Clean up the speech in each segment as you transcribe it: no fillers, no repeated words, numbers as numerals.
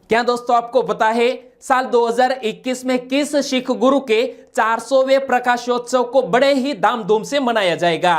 क्या दोस्तों आपको पता है साल 2021 में किस सिख गुरु के 400वें प्रकाशोत्सव को बड़े ही धामधूम से मनाया जाएगा?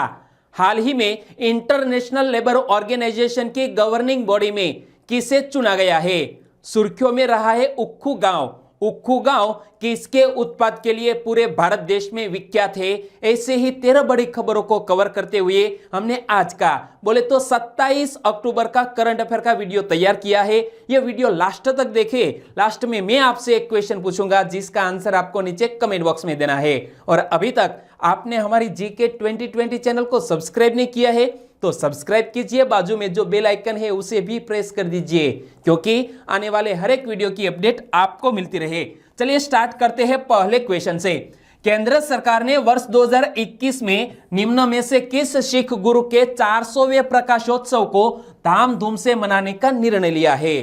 हाल ही में इंटरनेशनल लेबर ऑर्गेनाइजेशन की गवर्निंग बॉडी में किसे चुना गया है? सुर्खियों में रहा है उक्खू गांव। उक्खू गांव किसके उत्पाद के लिए पूरे भारत देश में विख्यात है? ऐसे ही 13 बड़ी खबरों को कवर करते हुए हमने आज का बोले तो 27 अक्टूबर का करंट अफेयर का वीडियो तैयार किया है। यह वीडियो लास्ट तक देखें। लास्ट में मैं आपसे एक क्वेश्चन पूछूंगा जिसका आंसर आपको नीचे कमेंट बॉक्स में देना है। और अभी तक आपने हमारी जीके 2020 चैनल को सब्सक्राइब नहीं किया है तो सब्सक्राइब कीजिए, बाजू में जो बेल आइकन है उसे भी प्रेस कर दीजिए क्योंकि आने वाले हर एक वीडियो की अपडेट आपको मिलती रहे। चलिए स्टार्ट करते हैं पहले क्वेश्चन से। केंद्र सरकार ने वर्ष 2021 में निम्न में से किस सिख गुरु के 400वें प्रकाशोत्सव को धामधूम से मनाने का निर्णय लिया है?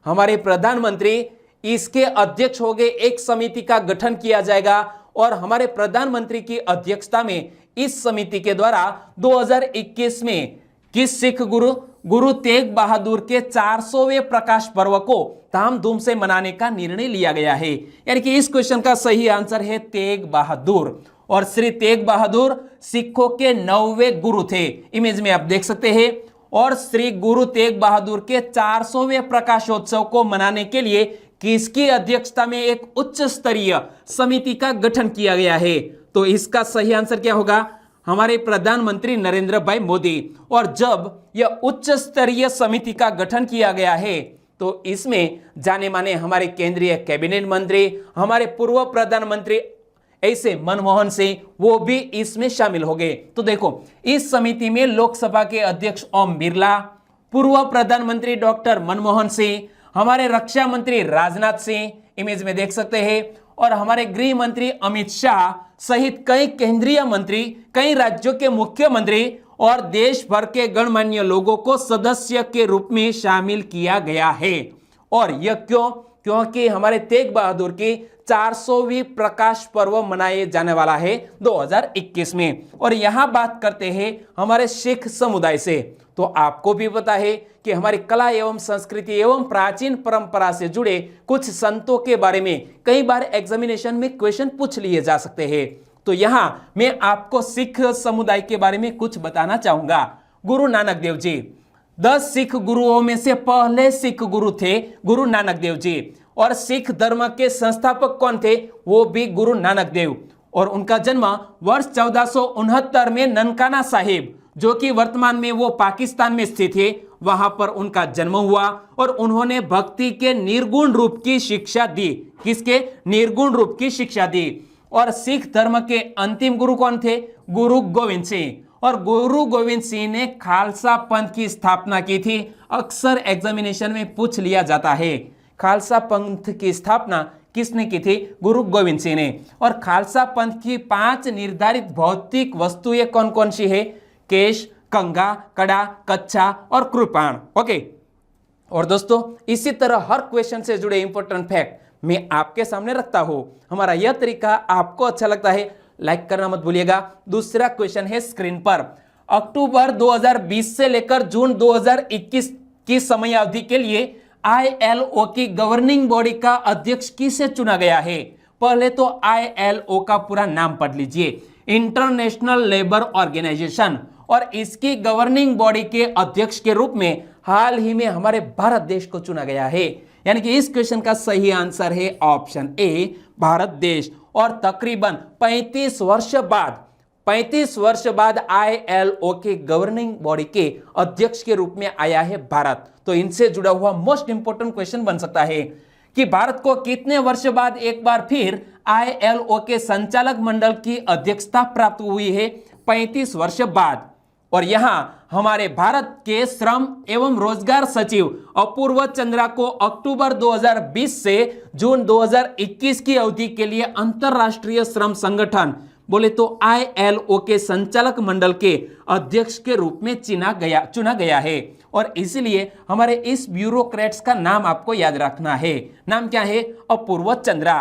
हमारे प्रधानमंत्री इसके अध्यक्ष हो गए। एक समिति का गठन किया जाएगा और हमारे प्रधानमंत्री की अध्यक्षता में इस समिति के द्वारा 2021 में किस सिख गुरु तेग बहादुर के 400वें प्रकाश पर्व को धामधूम से मनाने का निर्णय लिया गया है। यानी कि इस क्वेश्चन का सही आंसर है तेग बहादुर। और श्री तेग बहादुर सिखों के 9वें गुरु थे, इमेज में आप देख सकते हैं। और श्री गुरु तेग बहादुर के 400वें प्रकाशोत्सव को मनाने के लिए किसकी अध्यक्षता में एक उच्च स्तरीय समिति का गठन किया गया है? तो इसका सही आंसर क्या होगा? हमारे प्रधानमंत्री नरेंद्र भाई मोदी। और जब यह उच्च स्तरीय समिति का गठन किया गया है तो इसमें जाने माने हमारे केंद्रीय कैबिनेट मंत्री, हमारे पूर्व प्रधानमंत्री ऐसे मनमोहन सिंह, वो भी इसमें शामिल हो गए। तो देखो इस समिति में लोकसभा के अध्यक्ष ओम बिरला, पूर्व प्रधानमंत्री डॉक्टर मनमोहन सिंह, हमारे रक्षा मंत्री राजनाथ सिंह, इमेज में देख सकते हैं, और हमारे गृह मंत्री अमित शाह सहित कई केंद्रीय मंत्री, कई राज्यों के मुख्यमंत्री और देश भर के गणमान्य लोगों को सदस्य के रूप में शामिल किया गया है। और यह क्यों? क्योंकि हमारे तेग बहादुर की 400वीं प्रकाश पर्व मनाए जाने वाला है 2021 में। और यहां बात करते हैं हमारे सिख समुदाय से। तो आपको भी पता है कि हमारी कला एवं संस्कृति एवं प्राचीन परंपरा से जुड़े कुछ संतों के बारे में कई बार एग्जामिनेशन में क्वेश्चन पूछ लिए जा सकते हैं। तो यहां मैं आपको सिख समुदाय के बारे में कुछ बताना चाहूंगा। गुरु नानक देव जी 10 सिख गुरुओं में से पहले सिख गुरु थे गुरु नानक देव जी। और सिख धर्म के संस्थापक कौन थे? वो भी गुरु नानक देव। और उनका जन्म वर्ष 1469 में ननकाना साहिब, जो कि वर्तमान में वो पाकिस्तान में स्थित है, वहां पर उनका जन्म हुआ। और उन्होंने भक्ति के निर्गुण रूप की शिक्षा दी। किसके? निर्गुण रूप की शिक्षा दी। और सिख धर्म के अंतिम गुरु कौन थे? गुरु गोविंद सिंह। और गुरु गोविंद सिंह ने खालसा पंथ की स्थापना की थी। अक्सर एग्जामिनेशन में पूछ लिया जाता है खालसा पंथ की स्थापना किसने की थी? गुरु गोविंद सिंह ने। और खालसा पंथ की 5 निर्धारित भौतिक वस्तुएं कौन कौन सी है? केश, कंगा, कड़ा, कच्छा और कृपाण। ओके। और दोस्तों इसी तरह हर क्वेश्चन से जुड़े इंपॉर्टेंट फैक्ट मैं आपके सामने रखता हूं। हमारा यह तरीका आपको अच्छा लगता है, लाइक करना मत भूलिएगा। दूसरा क्वेश्चन है स्क्रीन पर। अक्टूबर 2020 से लेकर जून 2021 की समयावधि के लिए ILO की गवर्निंग बॉडी का अध्यक्ष किसे चुना गया है? पहले तो ILO का पूरा नाम पढ़ लीजिए, इंटरनेशनल लेबर ऑर्गेनाइजेशन। और इसकी गवर्निंग बॉडी के अध्यक्ष के रूप में हाल ही में हमारे भारत देश को चुना गया है। यानी कि इस क्वेश्चन का सही आंसर है ऑप्शन ए, भारत देश। और तकरीबन 35 वर्ष बाद ILO के गवर्निंग बॉडी के अध्यक्ष के रूप में आया है भारत। तो इनसे जुड़ा हुआ मोस्ट इंपोर्टेंट क्वेश्चन बन सकता है कि भारत को कितने वर्ष बाद एक बार फिर ILO के संचालक मंडल की अध्यक्षता प्राप्त हुई है? 35 वर्ष बाद। और यहां हमारे भारत के श्रम एवं रोजगार सचिव अपूर्व चंद्रा को अक्टूबर 2020 से जून 2021 की अवधि के लिए अंतरराष्ट्रीय श्रम संगठन बोले तो ILO के संचालक मंडल के अध्यक्ष के रूप में चुना गया है। और इसलिए हमारे इस ब्यूरोक्रेट्स का नाम आपको याद रखना है। नाम क्या है? अपूर्व चंद्रा।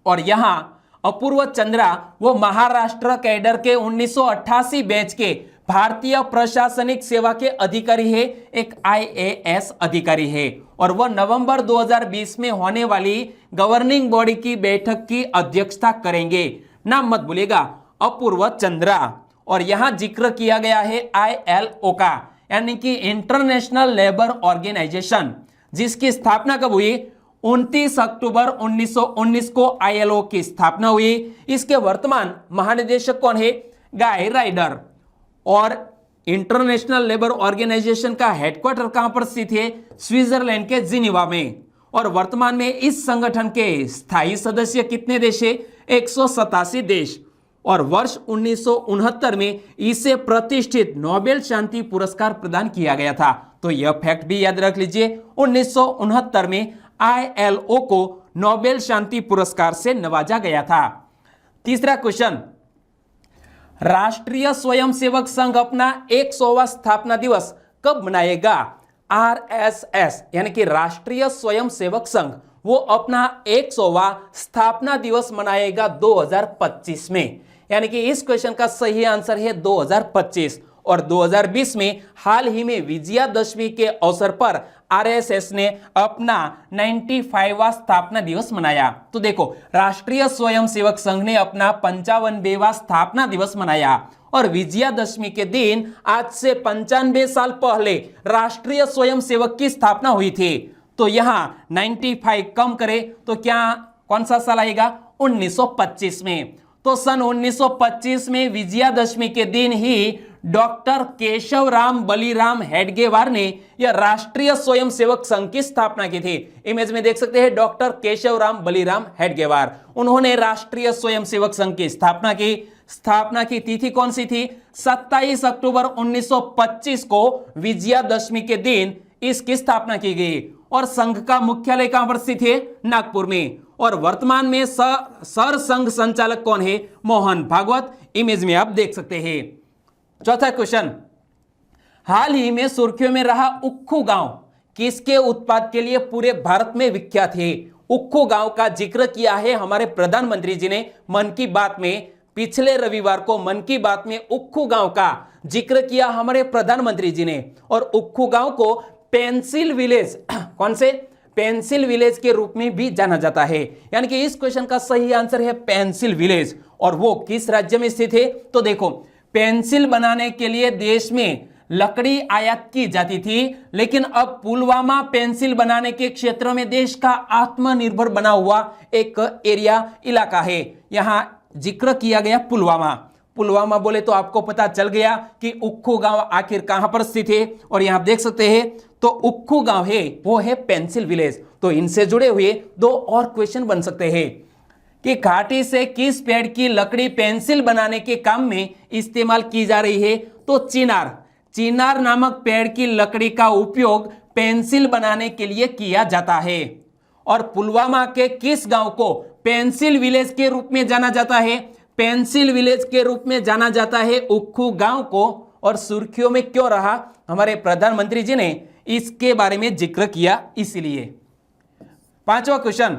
और यहां अपूर्व चंद्रा वो महाराष्ट्र कैडर के 1988 बैच के भारतीय प्रशासनिक सेवा के अधिकारी है, एक IAS अधिकारी है, और वह नवंबर 2020 में होने वाली गवर्निंग बॉडी की बैठक की अध्यक्षता करेंगे। नाम मत भूलिएगा, अपूर्व चंद्रा। और यहां जिक्र किया गया है ILO का, यानी कि इंटरनेशनल लेबर ऑर्गेनाइजेशन, जिसकी स्थापना कब हुई? 29 अक्टूबर 1919 को ILO की स्थापना हुई। इसके वर्तमान महानिदेशक कौन है? गाय राइडर। और इंटरनेशनल लेबर ऑर्गेनाइजेशन का हेडक्वार्टर कहां पर स्थित है? स्विट्जरलैंड के जिनीवा में। और वर्तमान में इस संगठन के स्थायी सदस्य कितने देश है? 187 देश। और वर्ष 1969 में इसे प्रतिष्ठित नोबेल शांति पुरस्कार प्रदान किया गया था। तो यह फैक्ट भी याद रख लीजिए, 1969 में ILO को नोबेल शांति पुरस्कार से नवाजा गया था। तीसरा क्वेश्चन, राष्ट्रीय स्वयंसेवक संघ अपना 100वां स्थापना दिवस कब मनाएगा? RSS यानी कि राष्ट्रीय स्वयंसेवक संघ वो अपना 100वां स्थापना दिवस मनाएगा 2025 में। यानी कि इस क्वेश्चन का सही आंसर है 2025। और 2020 में हाल ही में विजयादशमी के अवसर पर RSS ने अपना 95वां स्थापना दिवस मनाया। तो देखो, राष्ट्रीय स्वयंसेवक संघ ने अपना 55वां स्थापना दिवस मनाया, और विजयादशमी के दिन आज से 95 साल पहले राष्ट्रीय स्वयंसेवक की स्थापना हुई थी। तो यहां 95 कम करें तो क्या कौन सा साल आएगा? 1925 में। तो सन 1925 में विजयादशमी के दिन ही डॉक्टर केशव राम बलिराम हेडगेवार ने यह राष्ट्रीय स्वयंसेवक संघ की स्थापना की थी। इमेज में देख सकते हैं डॉक्टर केशव राम बलिराम हेडगेवार, उन्होंने राष्ट्रीय स्वयंसेवक संघ की स्थापना की। स्थापना की तिथि कौन सी थी? 27 अक्टूबर 1925 को विजयादशमी के दिन इसकी स्थापना की गई। और संघ का मुख्यालय कहां पर स्थित है? नागपुर में। और वर्तमान में सर संघ संचालक कौन है? मोहन भागवत। इमेज में आप देख सकते हैं। चौथा क्वेश्चन, हाल ही में सुर्खियों में रहा उक्खू गांव किसके उत्पाद के लिए पूरे भारत में विख्यात है? उक्खू गांव का जिक्र किया है हमारे प्रधानमंत्री जी ने मन की बात में। पिछले रविवार को मन की बात में उक्खू गांव का जिक्र किया हमारे प्रधानमंत्री जी ने। और उक्खू गांव को पेंसिल विलेज, कौन से? पेंसिल विलेज के रूप में भी जाना जाता है। यानी कि इस क्वेश्चन का सही आंसर है पेंसिल विलेज। और वो किस राज्य में स्थित है? तो देखो, पेंसिल बनाने के लिए देश में लकड़ी आयात की जाती थी, लेकिन अब पुलवामा पेंसिल बनाने के क्षेत्र में देश का आत्मनिर्भर बना हुआ एक इलाका है। यहां जिक्र किया गया पुलवामा। पुलवामा बोले तो आपको पता चल गया कि उक्खू गांव आखिर कहां पर स्थित है। और यहां आप देख सकते हैं, तो उक्खू गांव है वो है पेंसिल विलेज। तो इनसे जुड़े हुए दो और क्वेश्चन बन सकते हैं कि घाटी से किस पेड़ की लकड़ी पेंसिल बनाने के काम में इस्तेमाल की जा रही है? तो चिनार नामक पेड़ की लकड़ी का उपयोग पेंसिल बनाने के लिए किया जाता है। और पुलवामा के किस गांव को पेंसिल विलेज के रूप में जाना जाता है? पेंसिल विलेज के रूप में जाना जाता है उक्खू गांव को। और सुर्खियों में क्यों रहा? हमारे प्रधानमंत्री जी ने इसके बारे में जिक्र किया इसलिए। पांचवा क्वेश्चन,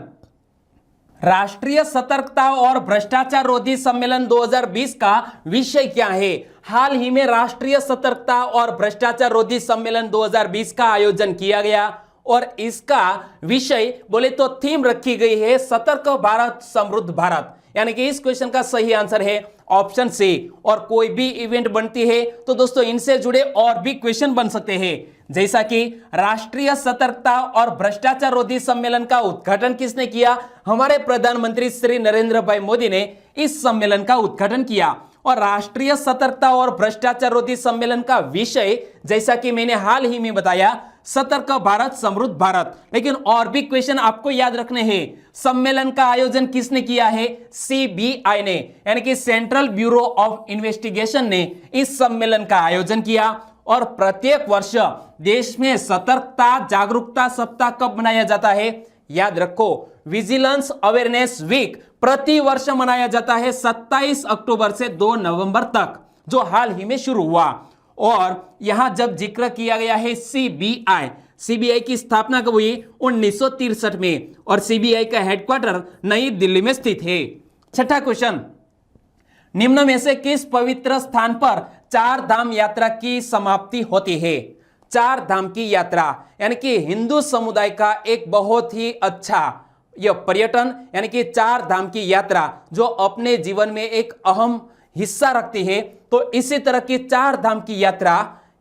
राष्ट्रीय सतर्कता और भ्रष्टाचार रोधी सम्मेलन 2020 का विषय क्या है? हाल ही में राष्ट्रीय सतर्कता और भ्रष्टाचार रोधी सम्मेलन 2020 का आयोजन किया गया, और इसका विषय बोले तो थीम रखी गई है सतर्क भारत समृद्ध भारत। यानी कि इस क्वेश्चन का सही आंसर है ऑप्शन सी। और कोई भी इवेंट बनती है तो दोस्तों इनसे जुड़े और भी क्वेश्चन बन सकते हैं, जैसा कि राष्ट्रीय सतर्कता और भ्रष्टाचार रोधी सम्मेलन का उद्घाटन किसने किया? हमारे प्रधानमंत्री श्री नरेंद्र भाई मोदी ने इस सम्मेलन का उद्घाटन किया। और राष्ट्रीय सतर्कता और भ्रष्टाचार रोधी सम्मेलन का विषय, जैसा कि मैंने हाल ही में बताया, सतर्क भारत समृद्ध भारत। लेकिन और भी क्वेश्चन आपको याद रखने हैं। सम्मेलन का आयोजन किसने किया है? CBI ने, यानी कि सेंट्रल ब्यूरो ऑफ इन्वेस्टिगेशन ने इस सम्मेलन का आयोजन किया। और प्रत्येक वर्ष देश में सतर्कता जागरूकता सप्ताह कब मनाया जाता है? याद रखो, विजिलेंस अवेयरनेस वीक प्रति वर्ष मनाया जाता है 27 अक्टूबर से 2 नवंबर तक, जो हाल ही में शुरू हुआ। और यहां जब जिक्र किया गया है CBI की स्थापना कब हुई? 1963 में। और CBI का हेडक्वार्टर नई दिल्ली में स्थित है। छठा क्वेश्चन, निम्न में से किस पवित्र स्थान पर चार धाम यात्रा की समाप्ति होती है। चार धाम की यात्रा यानी कि हिंदू समुदाय का एक बहुत ही अच्छा यह पर्यटन यानी कि चार धाम की यात्रा जो अपने जीवन में एक अहम हिस्सा रखती है। तो इसी तरह की चार धाम की यात्रा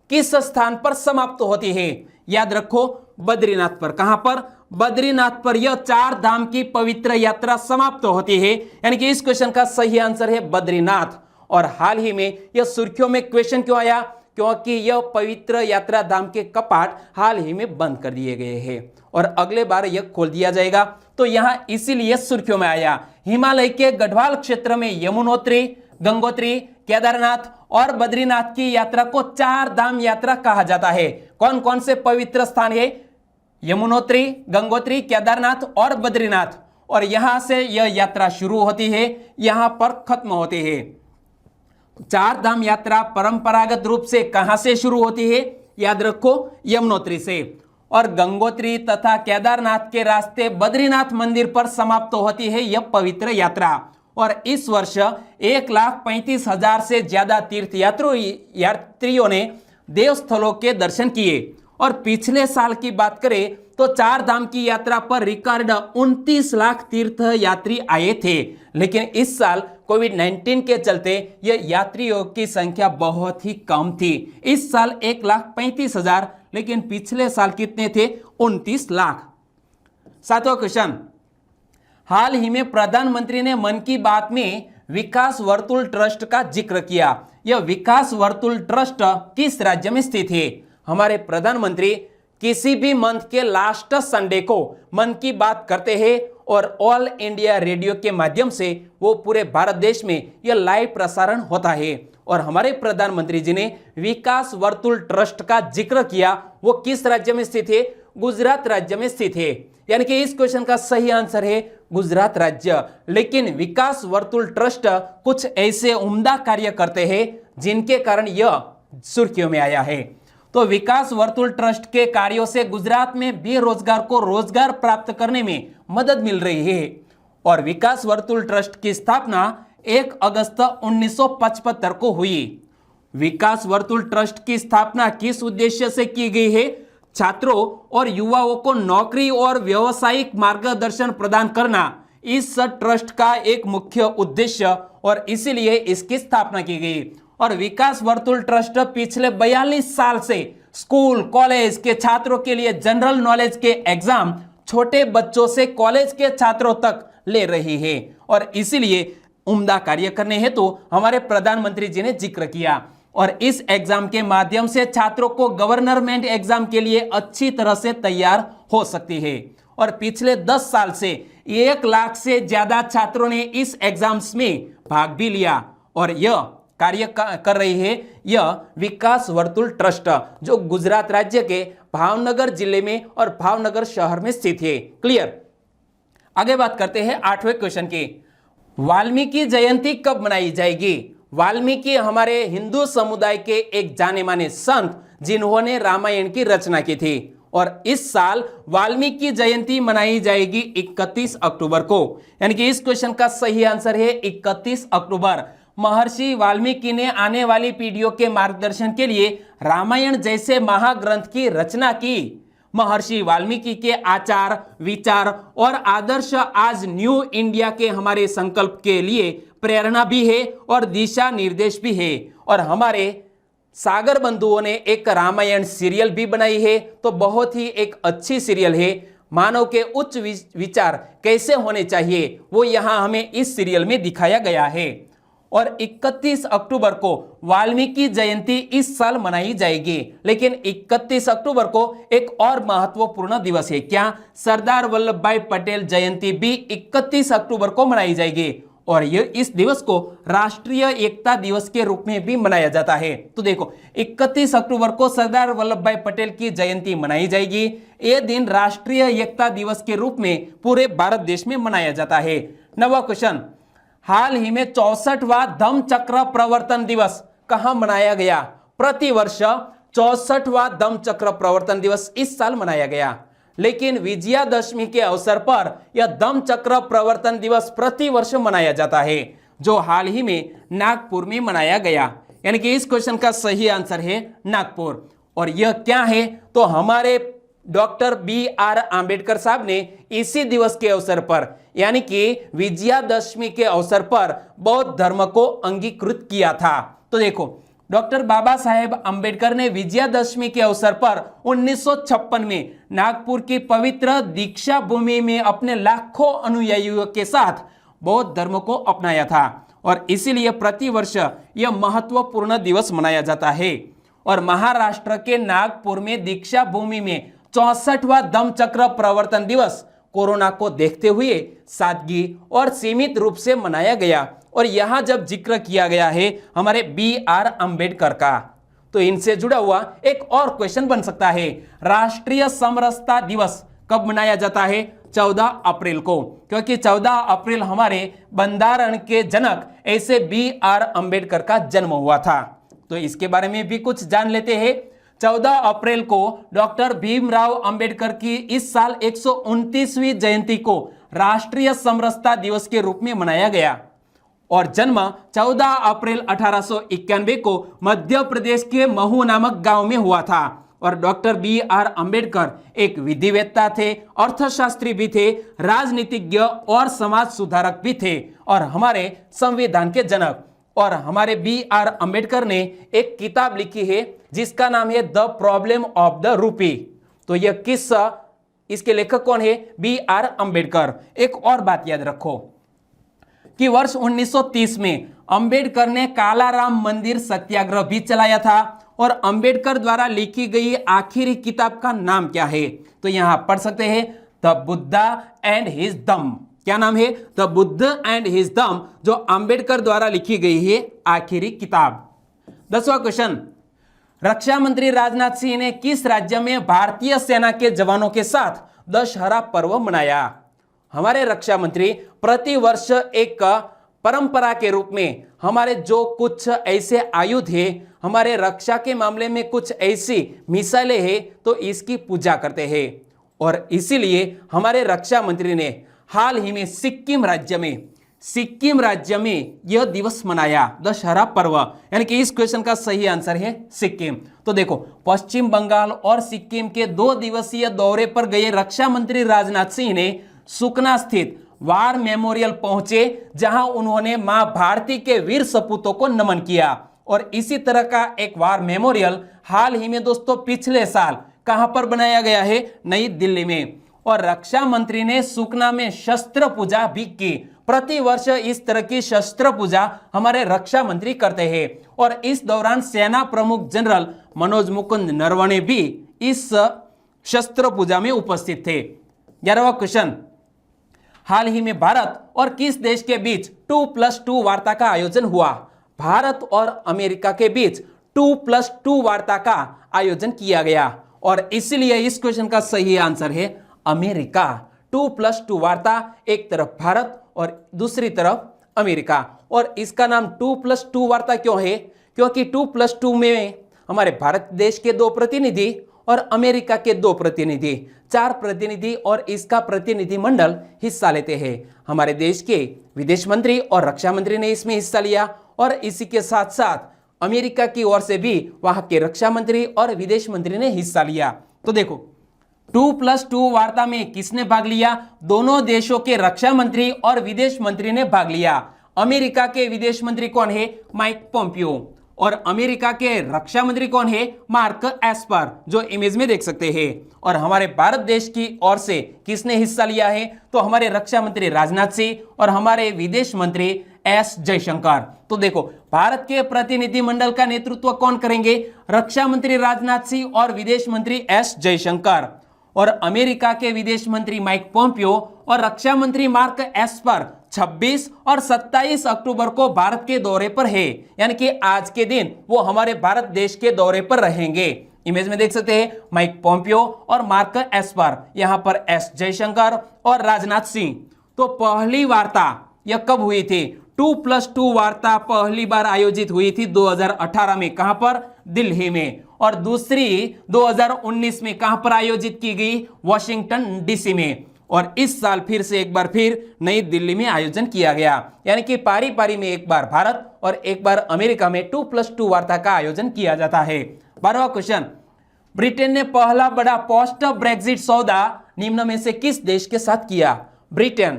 किस स्थान पर समाप्त होती है? याद रखो, बद्रीनाथ पर। कहां पर? बद्रीनाथ पर यह चार धाम की पवित्र यात्रा समाप्त होती है। यानी कि इस क्वेश्चन का सही आंसर है बद्रीनाथ। और हाल ही में यह सुर्खियों में क्वेश्चन क्यों आया? क्योंकि यह पवित्र यात्रा धाम के कपाट हाल ही में बंद कर दिए गए हैं और अगले बार यह खोल दिया जाएगा। तो यहां इसीलिए सुर्खियों में आया। हिमालय के गढ़वाल क्षेत्र में यमुनोत्री, गंगोत्री, केदारनाथ और बद्रीनाथ की यात्रा को चार धाम यात्रा कहा जाता है। कौन कौन से पवित्र स्थान है? यमुनोत्री, गंगोत्री, केदारनाथ और बद्रीनाथ। और यहां से यह यात्रा शुरू होती है, यहां पर खत्म होती है। चार धाम यात्रा परंपरागत रूप से कहां से शुरू होती है? याद रखो, यमुनोत्री से। और गंगोत्री तथा केदारनाथ के रास्ते बद्रीनाथ मंदिर पर समाप्त होती है यह पवित्र यात्रा। और इस वर्ष 1,35,000 से ज्यादा तीर्थ यात्रियों ने देवस्थलों के दर्शन किए। और पिछले साल की बात करें तो चार धाम की यात्रा पर रिकॉर्ड 29 लाख तीर्थ यात्री आए थे। लेकिन इस साल कोविड-19 के चलते यह यात्रियों की संख्या बहुत ही कम थी। इस साल 1,35,000, लेकिन पिछले साल कितने थे? 29 लाख। सातवां क्वेश्चन, हाल ही में प्रधानमंत्री ने मन की बात में विकास वर्तुल ट्रस्ट का जिक्र किया। यह विकास वर्तुल ट्रस्ट किस राज्य में स्थित है? हमारे प्रधानमंत्री किसी भी मंथ के लास्ट संडे को मन की बात करते हैं और ऑल इंडिया रेडियो के माध्यम से वो पूरे भारत देश में यह लाइव प्रसारण होता है। और हमारे प्रधानमंत्री जी ने विकास वर्तुल ट्रस्ट का जिक्र किया। वो किस राज्य में स्थित है? गुजरात राज्य में स्थित है। यानी कि इस क्वेश्चन का सही आंसर है गुजरात राज्य। लेकिन विकास वर्तुल ट्रस्ट कुछ ऐसे उम्दा कार्य करते हैं जिनके कारण यह सुर्खियों में आया है। तो विकास वर्तुल ट्रस्ट के कार्यों से गुजरात में बेरोजगार को रोजगार प्राप्त करने में मदद मिल रही है। और विकास वर्तुल ट्रस्ट की स्थापना 1 अगस्त 1975 को हुई। विकास वर्तुल ट्रस्ट की स्थापना किस उद्देश्य से की गई है? छात्रों और युवाओं को नौकरी और व्यावसायिक मार्गदर्शन प्रदान करना इस ट्रस्ट का एक मुख्य उद्देश्य और इसीलिए इसकी स्थापना की गई। और विकास वर्तुल ट्रस्ट पिछले 42 साल से स्कूल कॉलेज के छात्रों के लिए जनरल नॉलेज के एग्जाम छोटे बच्चों से कॉलेज के छात्रों तक ले रही है। और इसीलिए उम्दा कार्य करने हेतु हमारे प्रधानमंत्री जी ने जिक्र किया। और इस एग्जाम के माध्यम से छात्रों को गवर्नमेंट एग्जाम के लिए अच्छी तरह से तैयार हो सकती है। और पिछले 10 साल से 1 लाख से ज्यादा छात्रों ने इस एग्जाम्स में भाग भी लिया। और यह कार्य कर रही है यह विकास वर्तुल ट्रस्ट जो गुजरात राज्य के भावनगर जिले में और भावनगर शहर में स्थित है। क्लियर? आगे बात करते हैं 8वें क्वेश्चन की। वाल्मीकि जयंती कब मनाई जाएगी? वाल्मीकि हमारे हिंदू समुदाय के एक जाने माने संत जिन्होंने रामायण की रचना की थी। और इस साल वाल्मीकि जयंती मनाई जाएगी 31 अक्टूबर को। यानी कि इस क्वेश्चन का सही आंसर है 31 अक्टूबर। महर्षि वाल्मीकि ने आने वाली पीढ़ियों के मार्गदर्शन के लिए रामायण जैसे महाग्रंथ की रचना की। महर्षि वाल्मीकि के आचार, विचार और आदर्श आज न्यू इंडिया के हमारे संकल्प के लिए प्रेरणा भी है और दिशा निर्देश भी है। और हमारे सागर बंधुओं ने एक रामायण सीरियल भी बनाई है, तो बहुत ही एक अच्छी सीरियल है। मानव के उच्च विचार कैसे होने चाहिए वो यहाँ हमें इस सीरियल में दिखाया गया है। और 31 अक्टूबर को वाल्मीकि जयंती इस साल मनाई जाएगी। लेकिन 31 अक्टूबर को एक और महत्वपूर्ण दिवस है। क्या? सरदार वल्लभ भाई पटेल जयंती भी 31 अक्टूबर को मनाई जाएगी। और यह इस दिवस को राष्ट्रीय एकता दिवस के रूप में भी मनाया जाता है। तो देखो, 31 अक्टूबर को सरदार वल्लभ भाई पटेल की जयंती मनाई जाएगी। यह दिन राष्ट्रीय एकता दिवस के रूप में पूरे भारत देश में मनाया जाता है। 9वां क्वेश्चन, हाल ही में 64वां धम्मचक्र प्रवर्तन दिवस कहां मनाया गया? प्रतिवर्ष 64वां धम्मचक्र प्रवर्तन दिवस इस साल मनाया गया। लेकिन विजयादशमी के अवसर पर यह धम्मचक्र प्रवर्तन दिवस प्रतिवर्ष मनाया जाता है, जो हाल ही में नागपुर में मनाया गया। यानी कि इस क्वेश्चन का सही आंसर है नागपुर। और यह क्या है, तो हमारे डॉक्टर बी.आर. आंबेडकर साहब ने इसी दिवस के अवसर पर यानी कि विजयादशमी के अवसर पर बौद्ध धर्म को अंगीकृत किया था। तो देखो, डॉक्टर बाबा साहेब आंबेडकर ने विजयादशमी के अवसर पर 1956 में नागपुर की पवित्र दीक्षा भूमि में अपने लाखों अनुयायियों के साथ बौद्ध धर्म को अपनाया था और इसीलिए प्रतिवर्ष यह महत्वपूर्ण दिवस मनाया जाता है। और महाराष्ट्र के नागपुर में दीक्षा भूमि में 64वां धम्मचक्र प्रवर्तन दिवस कोरोना को देखते हुए सादगी और सीमित रूप से मनाया गया। और यहां जब जिक्र किया गया है हमारे बी.आर. आंबेडकर का, तो इनसे जुड़ा हुआ एक और क्वेश्चन बन सकता है, राष्ट्रीय समरसता दिवस कब मनाया जाता है? 14 अप्रैल को, क्योंकि 14 अप्रैल हमारे बंधारण के जनक ऐसे बी.आर. आंबेडकर का जन्म हुआ था। तो इसके बारे में भी कुछ जान लेते हैं। 14 अप्रैल को डॉक्टर भीमराव अंबेडकर की इस साल 129वीं जयंती को राष्ट्रीय समरसता दिवस के रूप में मनाया गया और जन्म 14 अप्रैल 1891 को मध्य प्रदेश के महू नामक गांव में हुआ था। और डॉक्टर बी.आर. आंबेडकर एक विधिवेत्ता थे, अर्थशास्त्री भी थे, राजनीतिज्ञ और समाज सुधारक भी थे और हमारे संविधान के जनक। और हमारे बी.आर. आंबेडकर ने एक किताब लिखी है जिसका नाम है the problem of the rupee. तो यह इसके लेखक कौन है? बी.आर. आंबेडकर। एक और बात याद रखो कि वर्ष 1930 में अंबेडकर ने कालाराम मंदिर सत्याग्रह भी चलाया था। और अंबेडकर द्वारा लिखी गई आखिरी किताब का नाम क्या है? तो यहां पढ़ सकते हैं द बुद्धा एंड हिज दम। क्या नाम है? द बुद्ध एंड हिज दम, जो अंबेडकर द्वारा लिखी गई है आखिरी किताब। 10वां क्वेश्चन, रक्षा मंत्री राजनाथ सिंह ने किस राज्य में भारतीय सेना के जवानों के साथ दशहरा पर्व मनाया? हमारे रक्षा मंत्री प्रतिवर्ष एक परंपरा के रूप में हमारे जो कुछ ऐसे आयुध है, हमारे रक्षा के मामले में कुछ ऐसी मिसाइलें हैं, तो इसकी पूजा करते हैं। और इसीलिए हमारे रक्षा मंत्री ने हाल ही में सिक्किम राज्य में यह दिवस मनाया, दशहरा पर्व। यानी कि इस क्वेश्चन का सही आंसर है सिक्किम। तो देखो, पश्चिम बंगाल और सिक्किम के 2 दिवसीय दौरे पर गए रक्षा मंत्री राजनाथ सिंह ने सुकना स्थित वार मेमोरियल पहुंचे, जहां उन्होंने मां भारती के वीर सपूतों को नमन किया। और इसी तरह का एक वार मेमोरियल हाल ही में दोस्तों पिछले साल कहां पर बनाया गया है? नई दिल्ली में। और रक्षा मंत्री ने सुकना में शस्त्र पूजा भी की। प्रतिवर्ष इस तरह की शस्त्र पूजा हमारे रक्षा मंत्री करते हैं। और इस दौरान सेना प्रमुख जनरल मनोज मुकुंद नरवणे भी इस शस्त्र पूजा में उपस्थित थे। 11वां क्वेश्चन, हाल ही में भारत और किस देश के बीच 2+2 वार्ता का आयोजन हुआ? भारत और अमेरिका के बीच 2+2 वार्ता का आयोजन किया गया और इसलिए इस क्वेश्चन का सही आंसर है अमेरिका। 2+2 वार्ता, एक तरफ भारत और दूसरी तरफ अमेरिका। और इसका नाम 2+2 वार्ता क्यों है? क्योंकि 2+2 में हमारे भारत देश के 2 प्रतिनिधि और अमेरिका के 2 प्रतिनिधि, 4 प्रतिनिधि और इसका प्रतिनिधि मंडल हिस्सा लेते हैं। हमारे देश के विदेश मंत्री और रक्षा मंत्री ने इसमें हिस्सा लिया और इसी के साथ साथ अमेरिका की ओर से भी वहां के रक्षा मंत्री और विदेश मंत्री ने हिस्सा लिया। तो देखो, 2+2 वार्ता में किसने भाग लिया? दोनों देशों के रक्षा मंत्री और विदेश मंत्री ने भाग लिया। अमेरिका के विदेश मंत्री कौन है? Mike Pompeo. और अमेरिका के रक्षा मंत्री कौन है? मार्क एस्पर, जो इमेज में देख सकते हैं। और हमारे भारत देश की ओर से किसने हिस्सा लिया है? तो हमारे रक्षा मंत्री राजनाथ सिंह और हमारे विदेश मंत्री एस जयशंकर। तो देखो, भारत के प्रतिनिधि मंडल का नेतृत्व कौन करेंगे? रक्षा मंत्री राजनाथ सिंह और विदेश मंत्री एस जयशंकर। और अमेरिका के विदेश मंत्री माइक पोम्पियो और रक्षा मंत्री मार्क एस्पर 26 और 27 अक्टूबर को भारत के दौरे पर है। यानी कि आज के दिन वो हमारे भारत देश के दौरे पर रहेंगे। इमेज में देख सकते हैं माइक पोम्पियो और मार्क एस्पर, यहां पर एस जयशंकर और राजनाथ सिंह। तो पहली वार्ता यह कब हुई थी? 2+2 वार्ता पहली बार आयोजित हुई थी 2018 में। कहां पर? दिल्ली में। और दूसरी 2019 में कहां पर आयोजित की गई? वॉशिंगटन डीसी में। और इस साल फिर से एक बार फिर नई दिल्ली में आयोजन किया गया, यानी कि पारी पारी में एक बार भारत और एक बार अमेरिका में 2+2 वार्ता का आयोजन किया जाता है। 12वां क्वेश्चन, ब्रिटेन ने पहला बड़ा पोस्ट ब्रेक्जिट सौदा निम्न में से किस देश के साथ किया? ब्रिटेन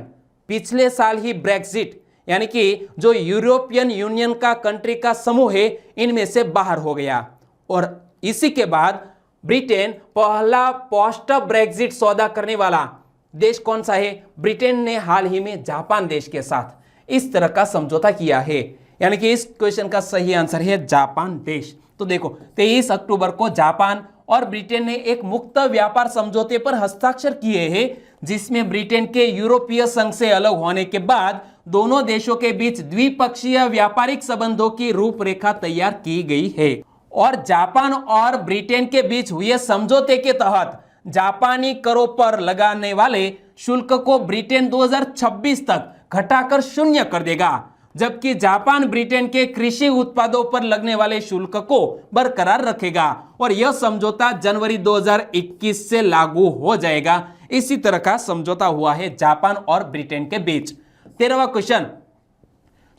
पिछले साल ही ब्रेक्जिट यानी कि जो यूरोपियन यूनियन का कंट्री का समूह है इनमें से बाहर हो गया, और इसी के बाद ब्रिटेन पहला पोस्ट ब्रेक्जिट सौदा करने वाला देश कौन सा है? ब्रिटेन ने हाल ही में जापान देश के साथ इस तरह का समझौता किया है, यानी कि इस क्वेश्चन का सही आंसर है जापान देश। तो देखो 23 अक्टूबर को जापान और ब्रिटेन ने एक मुक्त व्यापार समझौते पर हस्ताक्षर किए हैं, जिसमें ब्रिटेन के यूरोपीय संघ से अलग होने के बाद दोनों देशों के बीच द्विपक्षीय व्यापारिक संबंधों की रूपरेखा तैयार की गई है। और जापान और ब्रिटेन के बीच हुए समझौते के तहत जापानी करों पर लगाने वाले शुल्क को ब्रिटेन 2026 तक घटाकर 0 कर देगा, जबकि जापान ब्रिटेन के कृषि उत्पादों पर लगने वाले शुल्क को बरकरार रखेगा, और यह समझौता जनवरी 2021 से लागू हो जाएगा। इसी तरह का समझौता हुआ है जापान और ब्रिटेन के बीच। 13वां क्वेश्चन,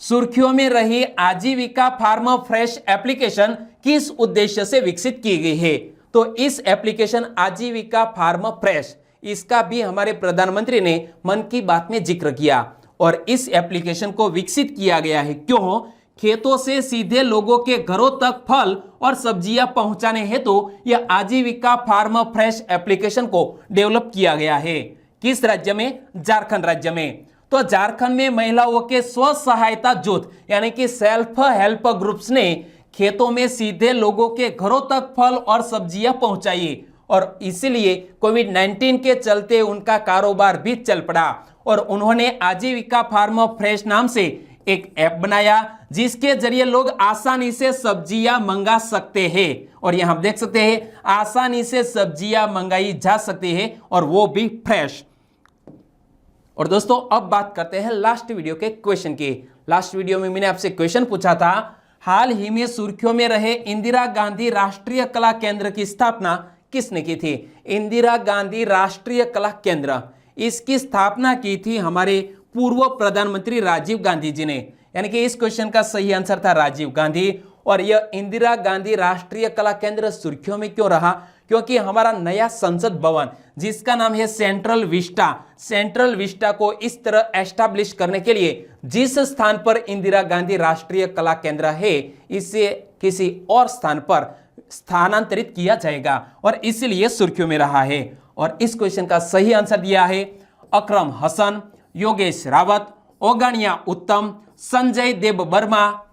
सुर्खियों में रही आजीविका फार्म फ्रेश एप्लीकेशन किस उद्देश्य से विकसित की गई है? तो इस एप्लीकेशन आजीविका फार्म फ्रेश, इसका भी हमारे प्रधानमंत्री ने मन की बात में जिक्र किया, और इस एप्लीकेशन को विकसित किया गया है क्यों? खेतों से सीधे लोगों के घरों तक फल और सब्जियां पहुंचाने हेतु यह आजीविका फार्म फ्रेश एप्लीकेशन को डेवलप किया गया है। किस राज्य में? झारखंड राज्य में। तो झारखंड में महिलाओं के स्व सहायता जुट यानी कि सेल्फ हेल्प ग्रुप्स ने खेतों में सीधे लोगों के घरों तक फल और सब्जियां पहुंचाई, और इसीलिए कोविड-19 के चलते उनका कारोबार भी चल पड़ा, और उन्होंने आजीविका फार्म फ्रेश नाम से एक ऐप बनाया जिसके जरिए लोग आसानी से सब्जियां मंगा सकते हैं। और यहां देख सकते हैं आसानी से सब्जियां मंगाई जा सकती है, और वो भी फ्रेश। और दोस्तों अब बात करते हैं लास्ट वीडियो के क्वेश्चन की। लास्ट वीडियो में मैंने आपसे क्वेश्चन पूछा था, हाल ही में सुर्खियों में रहे इंदिरा गांधी राष्ट्रीय कला केंद्र की स्थापना किसने की थी? इंदिरा गांधी राष्ट्रीय कला केंद्र, इसकी स्थापना की थी हमारे पूर्व प्रधानमंत्री राजीव गांधी जी ने, यानी कि इस क्वेश्चन का सही आंसर था राजीव गांधी। और यह इंदिरा गांधी राष्ट्रीय कला केंद्र सुर्खियों में क्यों रहा? क्योंकि हमारा नया संसद भवन जिसका नाम है सेंट्रल विस्टा को इस तरह एस्टैब्लिश करने के लिए जिस स्थान पर इंदिरा गांधी राष्ट्रीय कला केंद्र है इसे किसी और स्थान पर स्थानांतरित किया जाएगा, और इसीलिए सुर्खियों में रहा है। और इस क्वेश्चन का सही आंसर दिया है अकरम हसन, योगेश रावत, ओगणिया उत्तम, संजय देव वर्मा,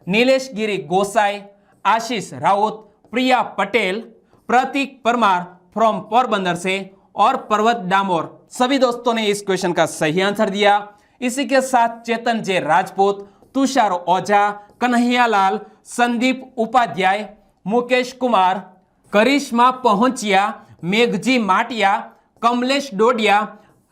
नीलेश गिरी गोसाई, आशीष राउत, प्रिया पटेल, प्रतीक परमार फ्रॉम पोरबंदर से, और पर्वत डामोर। सभी दोस्तों ने इस क्वेश्चन का सही आंसर दिया। इसी के साथ चेतन जे राजपूत, तुषार ओझा, कन्हैया लाल, संदीप उपाध्याय, मुकेश कुमार, करिश्मा पहुंचिया, मेघजी माटिया, कमलेश डोडिया,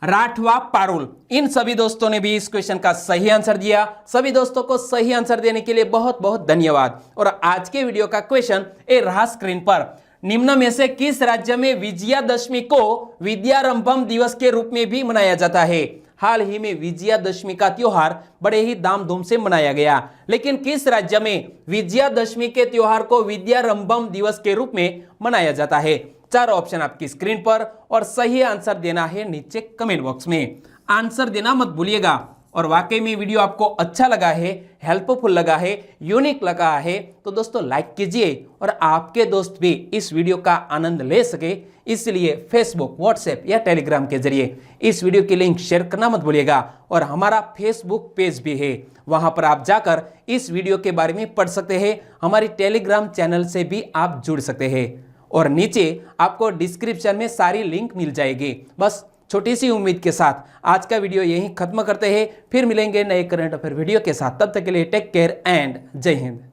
राठवा पारुल, इन सभी दोस्तों ने भी इस क्वेश्चन का सही आंसर दिया। सभी दोस्तों को सही आंसर देने के लिए बहुत बहुत धन्यवाद। और आज के वीडियो का क्वेश्चन ए रहा स्क्रीन पर, निम्न में से किस राज्य में विजयादशमी को विद्यारंभम दिवस के रूप में भी मनाया जाता है? हाल ही में विजयादशमी का त्योहार बड़े ही धामधूम से मनाया गया, लेकिन किस राज्य में विजयादशमी के त्योहार को विद्यारंभम दिवस के रूप में मनाया जाता है? 4 ऑप्शन आपकी स्क्रीन पर, और सही आंसर देना है नीचे कमेंट बॉक्स में। आंसर देना मत भूलिएगा। और वाकई में वीडियो आपको अच्छा लगा है, हेल्पफुल लगा है, यूनिक लगा है तो दोस्तों लाइक कीजिए, और आपके दोस्त भी इस वीडियो का आनंद ले सके इसलिए फेसबुक, व्हाट्सएप या टेलीग्राम के जरिए इस वीडियो की लिंक शेयर करना मत भूलिएगा। और हमारा फेसबुक पेज भी है, वहां पर आप जाकर इस वीडियो के बारे में पढ़ सकते हैं। हमारी टेलीग्राम चैनल से भी आप जुड़ सकते हैं, और नीचे आपको डिस्क्रिप्शन में सारी लिंक मिल जाएगी। बस छोटी सी उम्मीद के साथ आज का वीडियो यहीं खत्म करते हैं, फिर मिलेंगे नए करंट अफेयर वीडियो के साथ। तब तक के लिए टेक केयर एंड जय हिंद।